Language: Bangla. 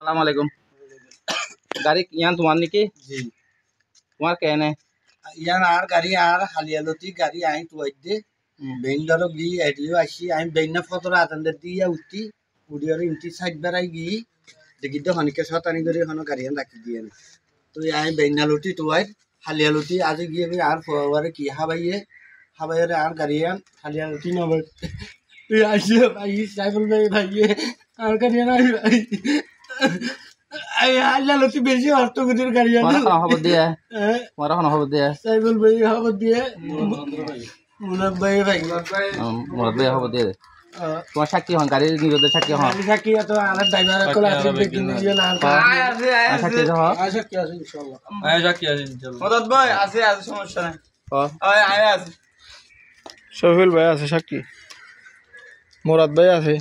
সালাম আলাইকুম। গাড়ি ইয়ান তোমার নাকি? জি তোমার কেনে? ইয়ান আর গাড়ি আর হালিয়ালতি গাড়ি আই তুয়াই দে বেইন্ডারো গি এডিও আসি আমি বেইনা ফতরা আতন্দে দিয়া উঠি উড়িয়ার ইনটি সাইড বেড়াই গি দেখি তো হনিকে শতানি করে হনো গাড়ি আন রাখি দিয়ে তুই আই বেইনা লুটি তুয়াই হালিয়ালতি আজ গিয়ে আর ফওয়ারে কি হাবাইয়ে আর গাড়ি আন হালিয়ালতি নবে তুই আসি ভাই সাইকেল ভাইয়ে আর গাড়ি আন ভাই হালিয়ালতি বেশি অর্থ গুটির গাড়ি আন খবর দিয়ে তোমার খবর দিয়ে সাইকেল ভাই খবর দিয়ে মুনাফ ভাই ভাই মোরাদ ভাই খবর দিয়ে তোমার সাক্ষী হন গাড়ির নিরোধের সাক্ষী হন সাক্ষী তো আমার ড্রাইভার কোল আছে দেখি নিয়ে না সাক্ষী হন সাক্ষী আছে ইনশাআল্লাহ সাক্ষী আছে ইনশাআল্লাহ। মদত ভাই আছে সমস্যা নাই। আয় আছে শফিল ভাই আছে সাক্ষী, মুরাদ ভাই আছে।